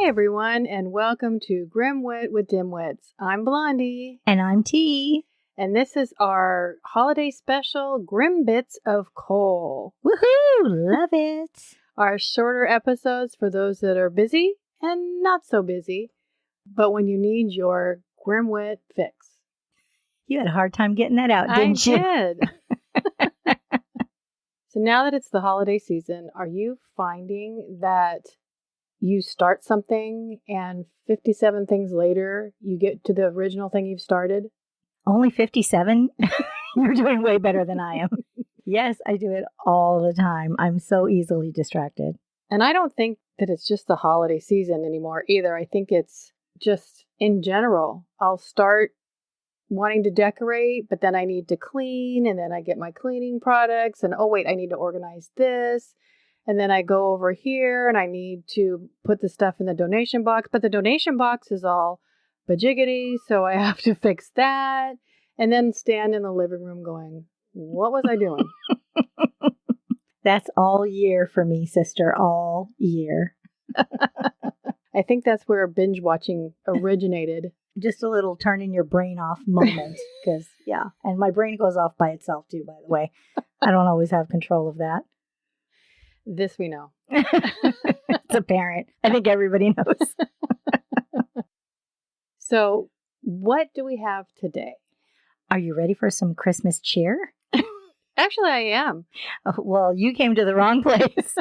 Hi, everyone, and welcome to Grimwit with Dimwits. I'm Blondie. And I'm T. And this is our holiday special, Grim Bits of Coal. Woohoo! Love it. Our shorter episodes for those that are busy and not so busy, but when you need your Grimwit fix. You had a hard time getting that out, didn't you? I did. So now that it's the holiday season, are you finding that you start something and 57 things later, you get to the original thing you've started? Only 57? You're doing way better than I am. Yes, I do it all the time. I'm so easily distracted. And I don't think that it's just the holiday season anymore either. I think it's just in general. I'll start wanting to decorate, but then I need to clean, and then I get my cleaning products, and oh wait, I need to organize this. And then I go over here and I need to put the stuff in the donation box, but the donation box is all bajiggity, so I have to fix that. And then stand in the living room going, what was I doing? That's all year for me, sister, all year. I think that's where binge watching originated. Just a little turning your brain off moment, because, yeah. And my brain goes off by itself, too, by the way. I don't always have control of that. This we know. It's apparent. I think everybody knows. So, what do we have today? Are you ready for some Christmas cheer? Actually, I am. Oh, well, you came to the wrong place.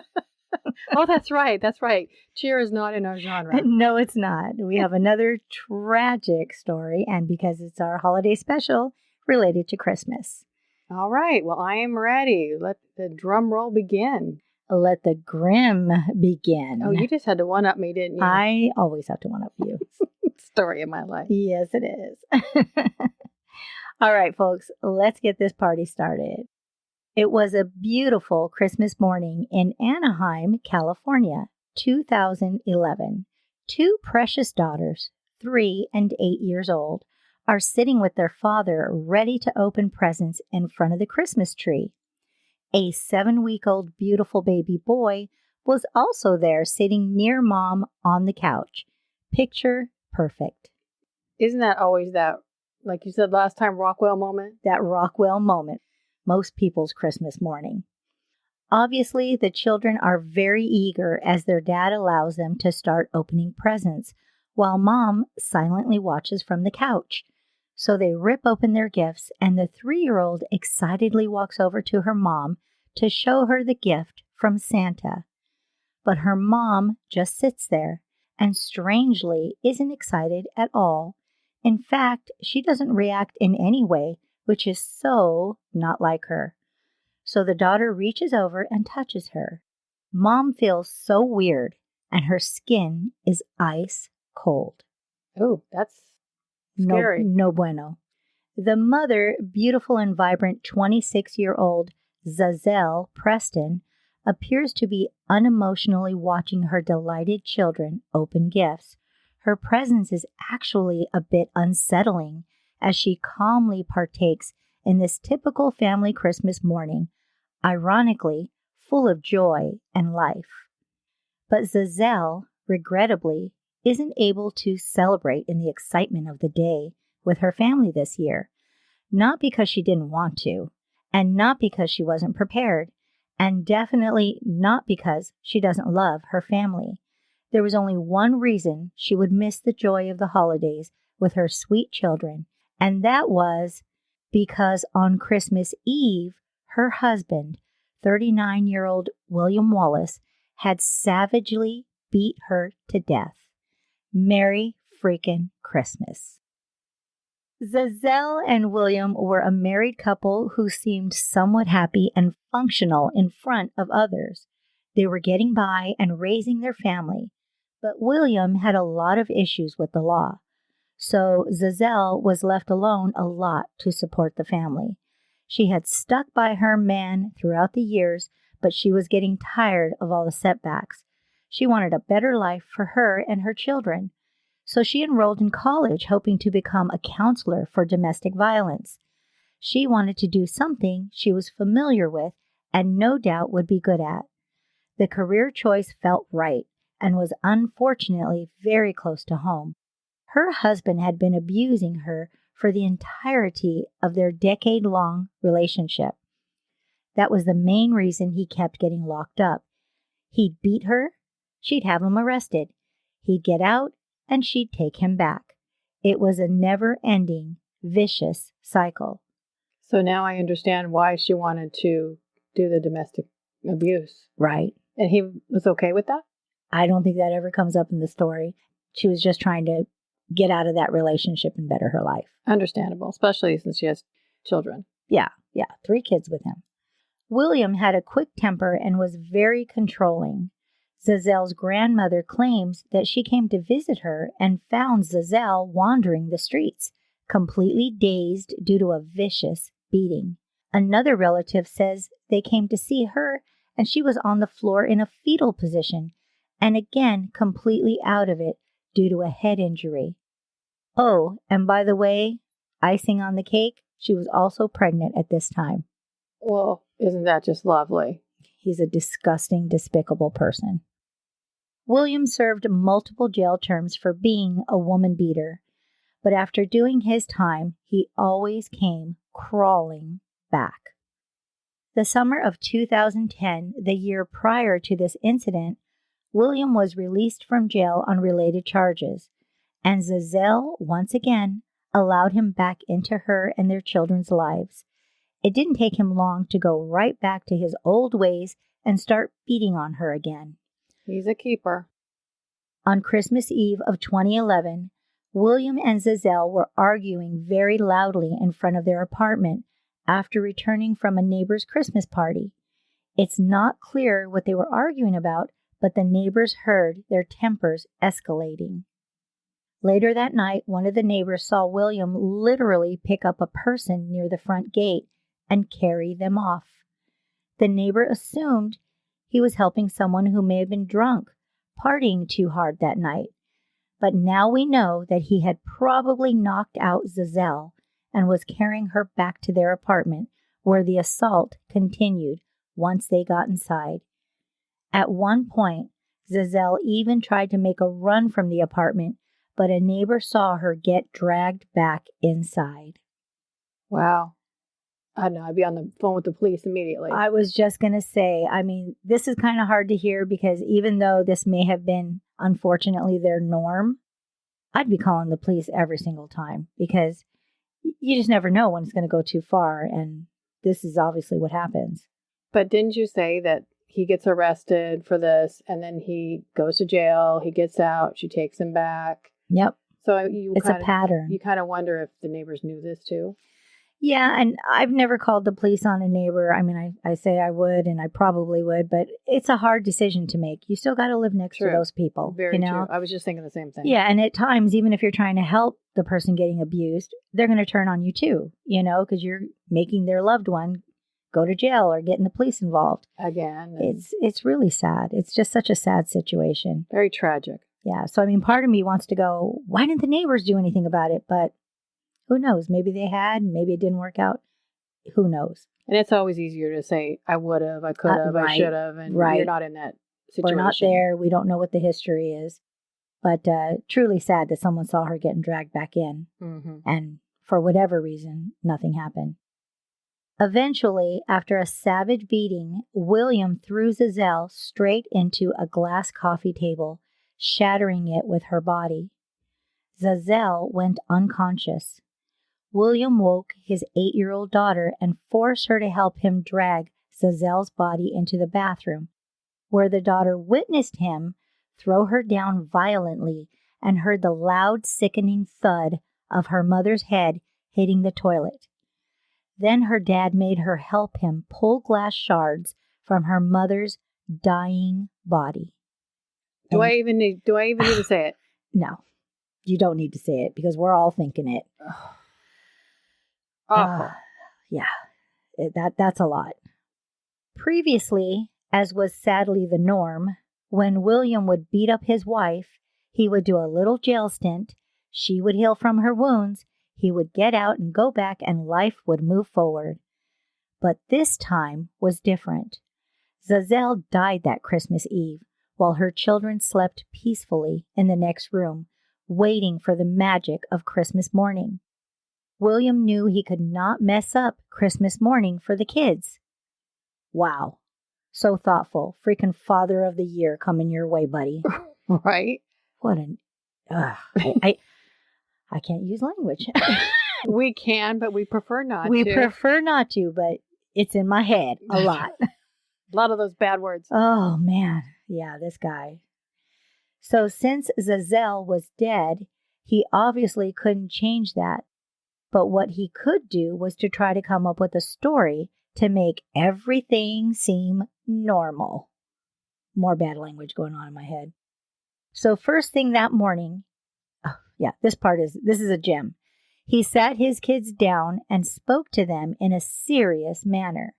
Oh, that's right. That's right. Cheer is not in our genre. No, it's not. We have another tragic story, and because it's our holiday special related to Christmas. All right. Well, I am ready. Let the drum roll begin. Let the grim begin. Oh, you just had to one-up me, didn't you? I always have to one-up you. Story of my life. Yes, it is. All right, folks, let's get this party started. It was a beautiful Christmas morning in Anaheim, California, 2011. Two precious daughters, 3 and 8 years old, are sitting with their father ready to open presents in front of the Christmas tree. A 7-week-old beautiful baby boy was also there sitting near Mom on the couch. Picture perfect. Isn't that always that, like you said last time, Rockwell moment? That Rockwell moment. Most people's Christmas morning. Obviously, the children are very eager as their dad allows them to start opening presents, while Mom silently watches from the couch. So they rip open their gifts, and the 3-year-old excitedly walks over to her mom to show her the gift from Santa. But her mom just sits there and strangely isn't excited at all. In fact, she doesn't react in any way, which is so not like her. So the daughter reaches over and touches her. Mom feels so weird, and her skin is ice cold. Oh, that's scary. No bueno. The mother, beautiful and vibrant 26-year-old Za'Zell, Preston, appears to be unemotionally watching her delighted children open gifts. Her presence is actually a bit unsettling as she calmly partakes in this typical family Christmas morning, ironically full of joy and life. But Za'Zell, regrettably, isn't able to celebrate in the excitement of the day with her family this year. Not because she didn't want to, and not because she wasn't prepared, and definitely not because she doesn't love her family. There was only one reason she would miss the joy of the holidays with her sweet children, and that was because on Christmas Eve, her husband, 39-year-old William Wallace, had savagely beat her to death. Merry freaking Christmas. Za'Zell and William were a married couple who seemed somewhat happy and functional in front of others. They were getting by and raising their family, but William had a lot of issues with the law. So Za'Zell was left alone a lot to support the family. She had stuck by her man throughout the years, but she was getting tired of all the setbacks. She wanted a better life for her and her children. So she enrolled in college, hoping to become a counselor for domestic violence. She wanted to do something she was familiar with and no doubt would be good at. The career choice felt right, and was unfortunately very close to home. Her husband had been abusing her for the entirety of their decade-long relationship. That was the main reason he kept getting locked up. He'd beat her, she'd have him arrested. He'd get out, and she'd take him back. It was a never-ending, vicious cycle. So now I understand why she wanted to do the domestic abuse. Right. And he was okay with that? I don't think that ever comes up in the story. She was just trying to get out of that relationship and better her life. Understandable, especially since she has children. Yeah, 3 kids with him. William had a quick temper and was very controlling. Za'Zell's grandmother claims that she came to visit her and found Za'Zell wandering the streets, completely dazed due to a vicious beating. Another relative says they came to see her and she was on the floor in a fetal position and again completely out of it due to a head injury. Oh, and by the way, icing on the cake, she was also pregnant at this time. Well, isn't that just lovely? He's a disgusting, despicable person. William served multiple jail terms for being a woman beater, but after doing his time, he always came crawling back. The summer of 2010, the year prior to this incident, William was released from jail on related charges, and Za'Zell, once again, allowed him back into her and their children's lives. It didn't take him long to go right back to his old ways and start beating on her again. He's a keeper. On Christmas Eve of 2011, William and Za'Zell were arguing very loudly in front of their apartment after returning from a neighbor's Christmas party. It's not clear what they were arguing about, but the neighbors heard their tempers escalating. Later that night, one of the neighbors saw William literally pick up a person near the front gate and carry them off. The neighbor assumed he was helping someone who may have been drunk, partying too hard that night. But now we know that he had probably knocked out Za'Zell and was carrying her back to their apartment, where the assault continued once they got inside. At one point, Za'Zell even tried to make a run from the apartment, but a neighbor saw her get dragged back inside. Wow. I don't know. I'd be on the phone with the police immediately. I was just going to say, this is kind of hard to hear because even though this may have been, unfortunately, their norm, I'd be calling the police every single time because you just never know when it's going to go too far. And this is obviously what happens. But didn't you say that he gets arrested for this and then he goes to jail, he gets out, she takes him back? Yep. So it's a pattern. You kind of wonder if the neighbors knew this too. Yeah, and I've never called the police on a neighbor. I say I would, and I probably would, but it's a hard decision to make. You still got to live next to those people. Very true. I was just thinking the same thing. Yeah, and at times, even if you're trying to help the person getting abused, they're going to turn on you too, because you're making their loved one go to jail or getting the police involved. Again. It's really sad. It's just such a sad situation. Very tragic. Yeah, so part of me wants to go, why didn't the neighbors do anything about it? But who knows? Maybe they had, maybe it didn't work out. Who knows? And it's always easier to say, I would have, I could have, I should have, and you're not in that situation. We're not there. We don't know what the history is. But truly sad that someone saw her getting dragged back in. Mm-hmm. And for whatever reason, nothing happened. Eventually, after a savage beating, William threw Za'Zell straight into a glass coffee table, shattering it with her body. Za'Zell went unconscious. William woke his 8-year-old daughter and forced her to help him drag Za'Zell's body into the bathroom, where the daughter witnessed him throw her down violently and heard the loud, sickening thud of her mother's head hitting the toilet. Then her dad made her help him pull glass shards from her mother's dying body. Do I even need to say it? No, you don't need to say it because we're all thinking it. Awful. That's a lot. Previously, as was sadly the norm, when William would beat up his wife, he would do a little jail stint, she would heal from her wounds, he would get out and go back, and life would move forward. But this time was different. Za'Zell died that Christmas Eve, while her children slept peacefully in the next room, waiting for the magic of Christmas morning. William knew he could not mess up Christmas morning for the kids. Wow. So thoughtful. Freaking Father of the Year coming your way, buddy. Right? What an... I can't use language. We can, but we prefer not We to. prefer not to, but it's in my head a lot. A lot of those bad words. Oh, man. Yeah, this guy. So since Za'Zell was dead, he obviously couldn't change that. But what he could do was to try to come up with a story to make everything seem normal. More bad language going on in my head. So first thing that morning, this is a gem. He sat his kids down and spoke to them in a serious manner.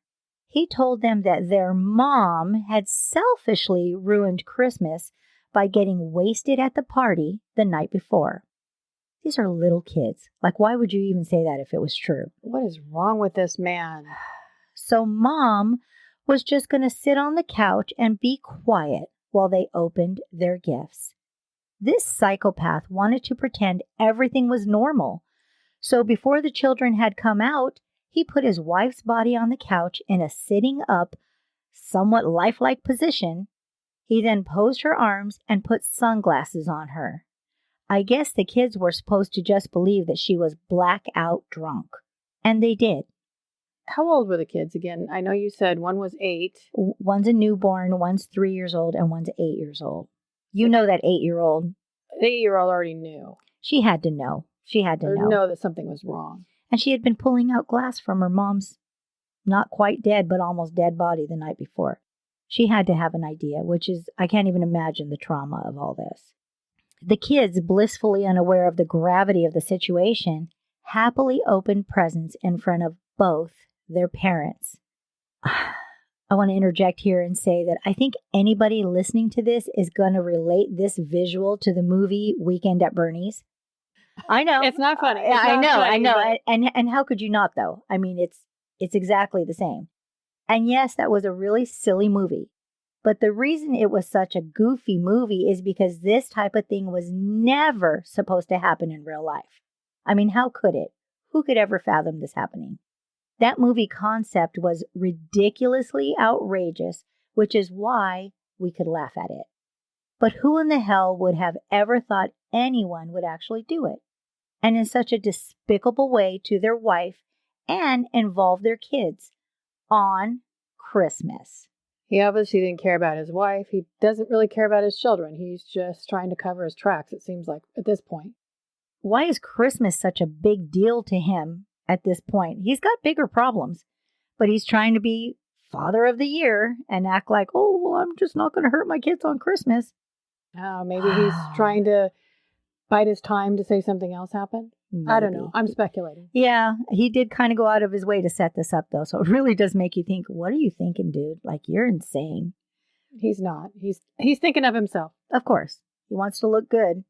He told them that their mom had selfishly ruined Christmas by getting wasted at the party the night before. These are little kids. Like, why would you even say that if it was true? What is wrong with this man? So Mom was just going to sit on the couch and be quiet while they opened their gifts. This psychopath wanted to pretend everything was normal. So before the children had come out, he put his wife's body on the couch in a sitting up, somewhat lifelike position. He then posed her arms and put sunglasses on her. I guess the kids were supposed to just believe that she was blackout drunk. And they did. How old were the kids again? I know you said one was 8. One's a newborn, one's 3 years old, and one's 8 years old. You know that 8-year-old. The 8-year-old already knew. She had to know. She had to know that something was wrong. And she had been pulling out glass from her mom's not quite dead, but almost dead body the night before. She had to have an idea, which is, I can't even imagine the trauma of all this. The kids, blissfully unaware of the gravity of the situation, happily opened presents in front of both their parents. I want to interject here and say that I think anybody listening to this is going to relate this visual to the movie Weekend at Bernie's. I know. It's not funny. I know. And how could you not, though? I mean, it's exactly the same. And yes, that was a really silly movie. But the reason it was such a goofy movie is because this type of thing was never supposed to happen in real life. I mean, how could it? Who could ever fathom this happening? That movie concept was ridiculously outrageous, which is why we could laugh at it. But who in the hell would have ever thought anyone would actually do it? And in such a despicable way to their wife and involve their kids on Christmas. He obviously didn't care about his wife. He doesn't really care about his children. He's just trying to cover his tracks, it seems like, at this point. Why is Christmas such a big deal to him at this point? He's got bigger problems, but he's trying to be Father of the Year and act like, oh, well, I'm just not going to hurt my kids on Christmas. Oh, maybe he's trying to bide his time to say something else happened. Maybe. I don't know. I'm speculating. Yeah, he did kind of go out of his way to set this up, though. So it really does make you think, what are you thinking, dude? Like, you're insane. He's not. He's thinking of himself. Of course. He wants to look good.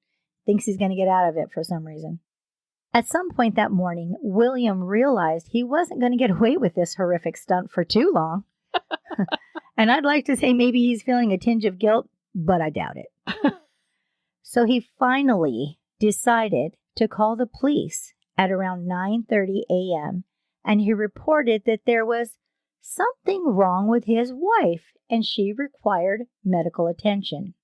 Thinks he's going to get out of it for some reason. At some point that morning, William realized he wasn't going to get away with this horrific stunt for too long. And I'd like to say maybe he's feeling a tinge of guilt, but I doubt it. So he finally decided to call the police at around 9:30 a.m. and he reported that there was something wrong with his wife and she required medical attention.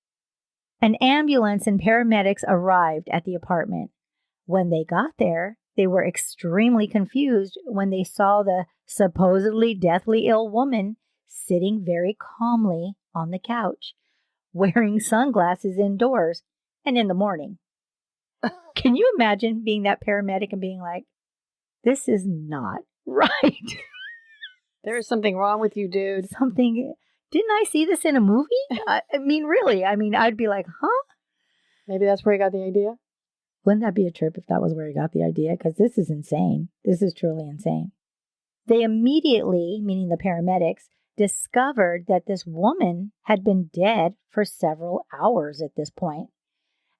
An ambulance and paramedics arrived at the apartment. When they got there, they were extremely confused when they saw the supposedly deathly ill woman sitting very calmly on the couch, wearing sunglasses indoors and in the morning. Can you imagine being that paramedic and being like, this is not right? There is something wrong with you, dude. Didn't I see this in a movie? I mean, really? I mean, I'd be like, huh? Maybe that's where he got the idea. Wouldn't that be a trip if that was where he got the idea? Because this is insane. This is truly insane. They immediately, meaning the paramedics, discovered that this woman had been dead for several hours at this point.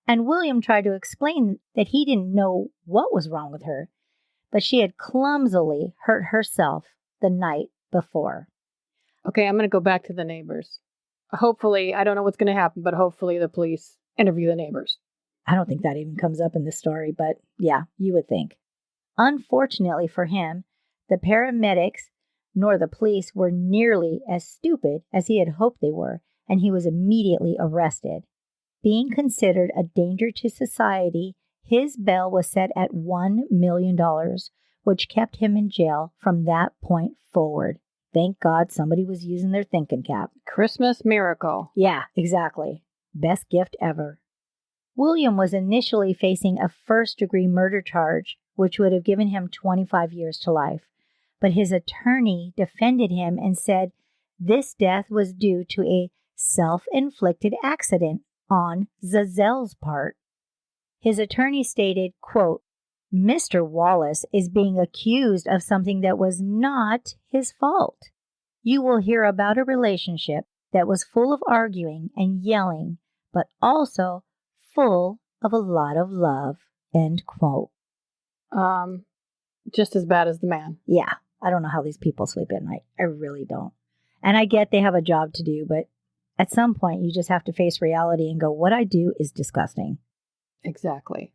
And William tried to explain that he didn't know what was wrong with her, but she had clumsily hurt herself the night before. Okay, I'm going to go back to the neighbors. hopefully, I don't know what's going to happen, but hopefully the police interview the neighbors. I don't think that even comes up in this story, but yeah, you would think. Unfortunately for him, the paramedics nor the police were nearly as stupid as he had hoped they were, and he was immediately arrested. Being considered a danger to society, his bail was set at $1 million, which kept him in jail from that point forward. Thank God somebody was using their thinking cap. Christmas miracle. Yeah, exactly. Best gift ever. William was initially facing a first-degree murder charge, which would have given him 25 years to life. But his attorney defended him and said this death was due to a self-inflicted accident on Za'Zell's part. His attorney stated, quote, Mr. Wallace is being accused of something that was not his fault. You will hear about a relationship that was full of arguing and yelling, but also full of a lot of love, end quote. Just as bad as the man. Yeah, I don't know how these people sleep at night. I really don't. And I get they have a job to do, but at some point you just have to face reality and go, what I do is disgusting. Exactly.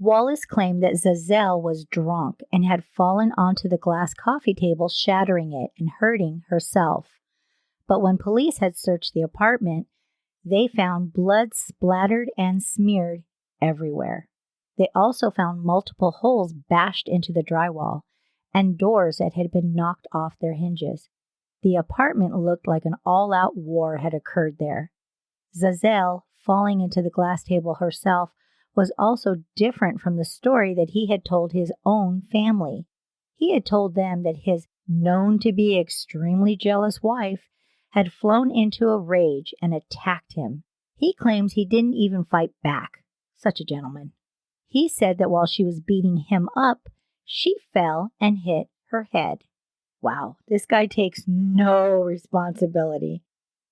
Wallace claimed that Za'Zell was drunk and had fallen onto the glass coffee table, shattering it and hurting herself. But when police had searched the apartment, they found blood splattered and smeared everywhere. They also found multiple holes bashed into the drywall and doors that had been knocked off their hinges. The apartment looked like an all-out war had occurred there. Za'Zell, falling into the glass table herself, was also different from the story that he had told his own family. He had told them that his known-to-be extremely jealous wife had flown into a rage and attacked him. He claims he didn't even fight back. Such a gentleman. He said that while she was beating him up, she fell and hit her head. Wow, this guy takes no responsibility.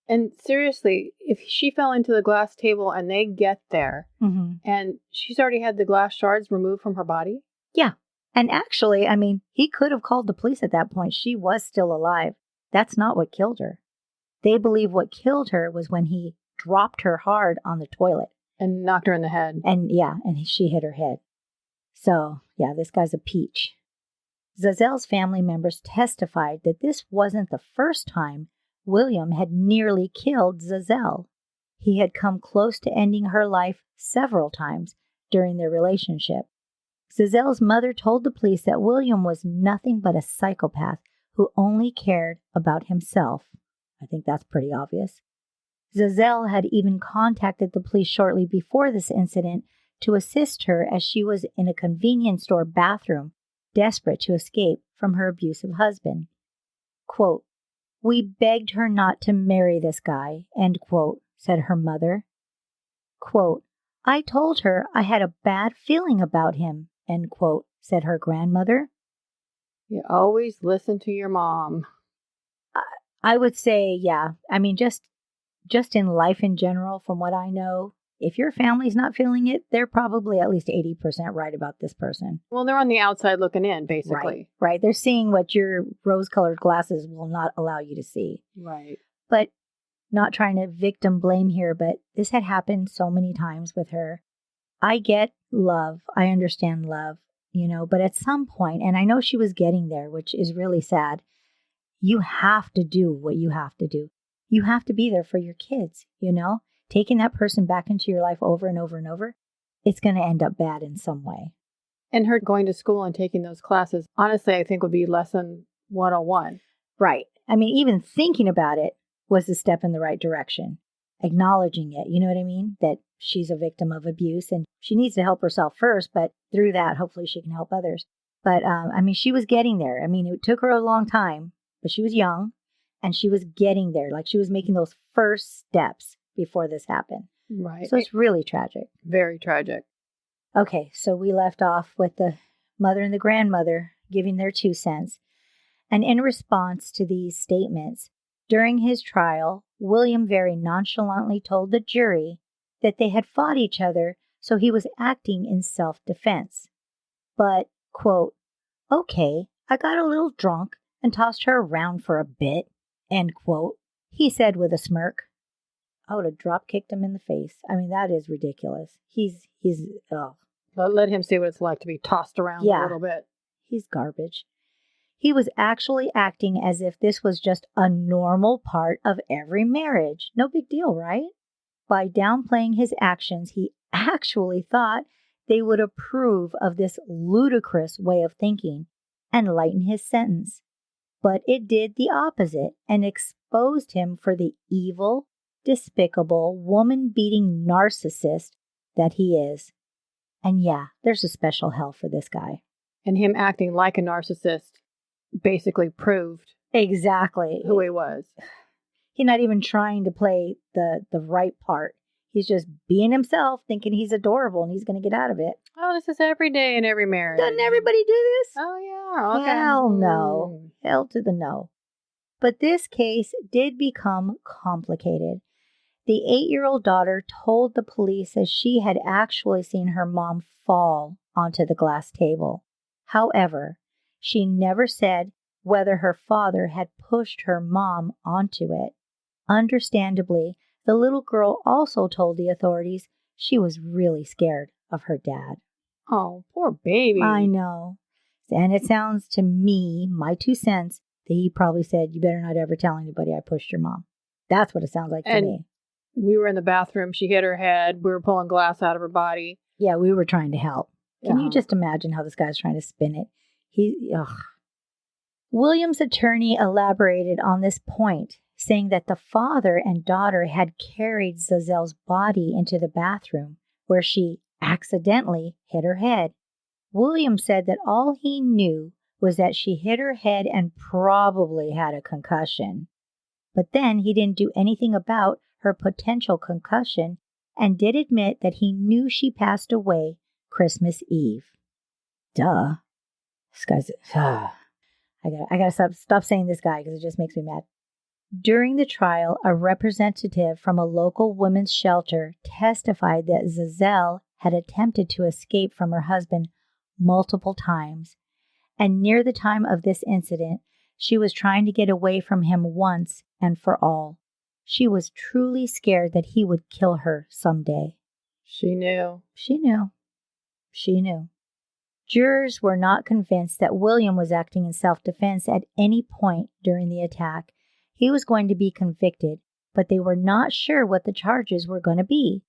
And seriously, if she fell into the glass table and they get there and she's already had the glass shards removed from her body? Yeah. And actually, I mean, he could have called the police at that point. She was still alive. That's not what killed her. They believe what killed her was when he dropped her hard on the toilet. And knocked her in the head. And she hit her head. So, yeah, this guy's a peach. Za'Zell's family members testified that this wasn't the first time William had nearly killed Za'Zell. He had come close to ending her life several times during their relationship. Za'Zell's mother told the police that William was nothing but a psychopath who only cared about himself. I think that's pretty obvious. Za'Zell had even contacted the police shortly before this incident to assist her as she was in a convenience store bathroom, desperate to escape from her abusive husband. Quote, "We begged her not to marry this guy," end quote, said her mother. Quote, "I told her I had a bad feeling about him," end quote, said her grandmother. You always listen to your mom. I would say, yeah. I mean, just in life in general, from what I know, if your family's not feeling it, they're probably at least 80% right about this person. Well, they're on the outside looking in, basically. Right. They're seeing what your rose-colored glasses will not allow you to see. Right. But not trying to victim blame here, but this had happened so many times with her. I get love. I understand love, but at some point, and I know she was getting there, which is really sad, you have to do what you have to do. You have to be there for your kids, Taking that person back into your life over and over and over, it's going to end up bad in some way. And her going to school and taking those classes, honestly, I think would be lesson 101. Right. I mean, even thinking about it was a step in the right direction. Acknowledging it, you know what I mean? That she's a victim of abuse and she needs to help herself first, but through that, hopefully she can help others. But, she was getting there. It took her a long time, but she was young and she was getting there. Like she was making those first steps before this happened. Right. So it's really tragic. Very tragic. Okay, so we left off with the mother and the grandmother giving their 2 cents. And in response to these statements, during his trial, William very nonchalantly told the jury that they had fought each other, so he was acting in self-defense. But, quote, "Okay, I got a little drunk and tossed her around for a bit," end quote, he said with a smirk. I would have drop kicked him in the face. I mean, that is ridiculous. Oh. Let him see what it's like to be tossed around a little bit. He's garbage. He was actually acting as if this was just a normal part of every marriage. No big deal, right? By downplaying his actions, he actually thought they would approve of this ludicrous way of thinking and lighten his sentence. But it did the opposite and exposed him for the evil, despicable, woman-beating narcissist that he is. And yeah, there's a special hell for this guy. And him acting like a narcissist basically proved exactly who he was. He's not even trying to play the right part. He's just being himself, thinking he's adorable and he's going to get out of it. Oh, this is every day in every marriage. Doesn't everybody do this? Oh, yeah. Okay. Hell no. Hell to the no. But this case did become complicated. The 8-year-old daughter told the police that she had actually seen her mom fall onto the glass table. However, she never said whether her father had pushed her mom onto it. Understandably, the little girl also told the authorities she was really scared of her dad. Oh, poor baby. I know. And it sounds to me, my 2 cents, that he probably said, you better not ever tell anybody I pushed your mom. That's what it sounds like to me. We were in the bathroom. She hit her head. We were pulling glass out of her body. Yeah, we were trying to help. Can you just imagine how this guy's trying to spin it? William's attorney elaborated on this point, saying that the father and daughter had carried Za'Zell's body into the bathroom, where she accidentally hit her head. William said that all he knew was that she hit her head and probably had a concussion. But then he didn't do anything about her potential concussion and did admit that he knew she passed away Christmas Eve. Duh. This guy's... I gotta stop saying this guy because it just makes me mad. During the trial, a representative from a local women's shelter testified that Za'Zell had attempted to escape from her husband multiple times, and near the time of this incident, she was trying to get away from him once and for all. She was truly scared that he would kill her someday. She knew. She knew. She knew. Jurors were not convinced that William was acting in self-defense at any point during the attack. He was going to be convicted, but they were not sure what the charges were going to be.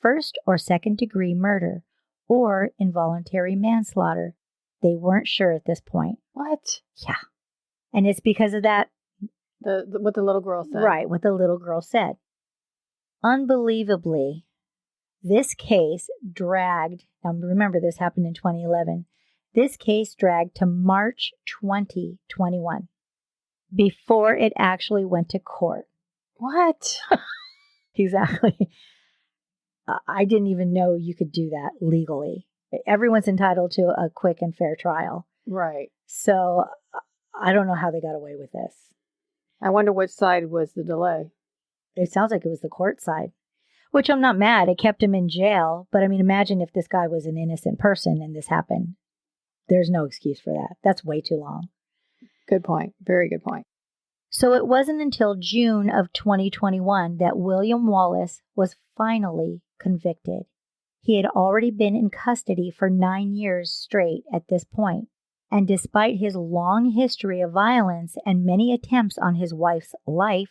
First or second-degree murder, or involuntary manslaughter. They weren't sure at this point. What? Yeah. And it's because of that. What the little girl said. Right, what the little girl said. Unbelievably, this case dragged, now remember this happened in 2011, this case dragged to March 2021 before it actually went to court. What? Exactly. I didn't even know you could do that legally. Everyone's entitled to a quick and fair trial. Right. So I don't know how they got away with this. I wonder which side was the delay. It sounds like it was the court side, which I'm not mad. It kept him in jail. But I mean, imagine if this guy was an innocent person and this happened. There's no excuse for that. That's way too long. Good point. Very good point. So it wasn't until June of 2021 that William Wallace was finally convicted. He had already been in custody for 9 years straight at this point, and despite his long history of violence and many attempts on his wife's life,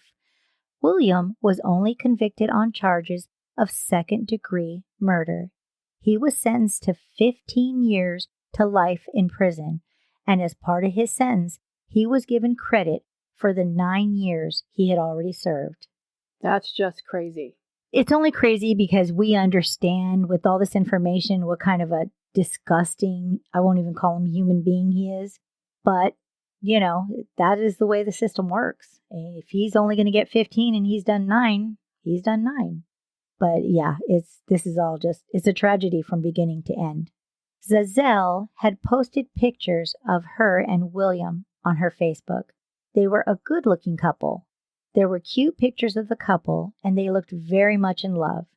William was only convicted on charges of second-degree murder. He was sentenced to 15 years to life in prison, and as part of his sentence, he was given credit for the 9 years he had already served. That's just crazy. It's only crazy because we understand with all this information what kind of a disgusting, I won't even call him human being he is. But, you know, that is the way the system works. If he's only going to get 15 and he's done 9, he's done 9. But yeah, this is all just, it's a tragedy from beginning to end. Za'Zell had posted pictures of her and William on her Facebook. They were a good-looking couple. There were cute pictures of the couple, and they looked very much in love.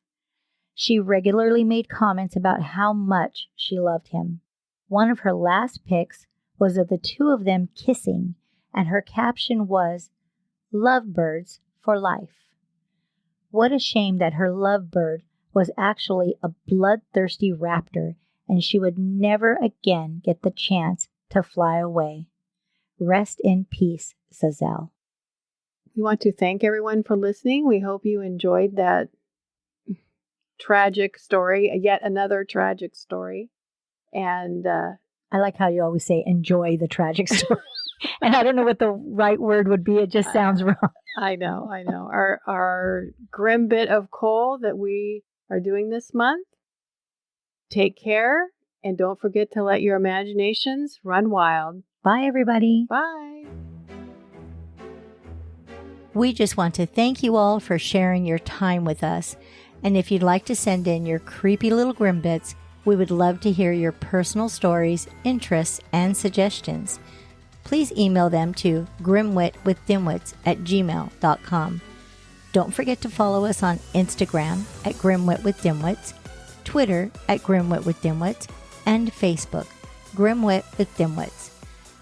She regularly made comments about how much she loved him. One of her last pics was of the two of them kissing, and her caption was, "Lovebirds for life." What a shame that her lovebird was actually a bloodthirsty raptor, and she would never again get the chance to fly away. Rest in peace, Za'Zell. We want to thank everyone for listening. We hope you enjoyed that tragic story, yet another tragic story. And I like how you always say, enjoy the tragic story. And I don't know what the right word would be. It just sounds wrong. I know. Our grim bit of coal that we are doing this month. Take care, and don't forget to let your imaginations run wild. Bye, everybody. Bye. We just want to thank you all for sharing your time with us. And if you'd like to send in your creepy little grim bits, we would love to hear your personal stories, interests, and suggestions. Please email them to grimwitwithdimwits@gmail.com. Don't forget to follow us on Instagram at grimwitwithdimwits, Twitter at grimwitwithdimwits, and Facebook, Grimwit with Dimwits.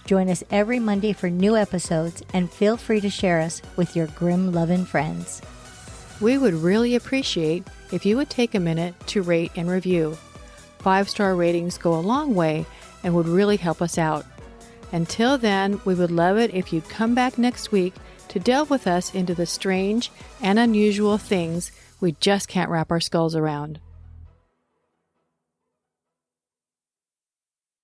Join us every Monday for new episodes, and feel free to share us with your grim-loving friends. We would really appreciate if you would take a minute to rate and review. 5-star ratings go a long way and would really help us out. Until then, we would love it if you'd come back next week to delve with us into the strange and unusual things we just can't wrap our skulls around.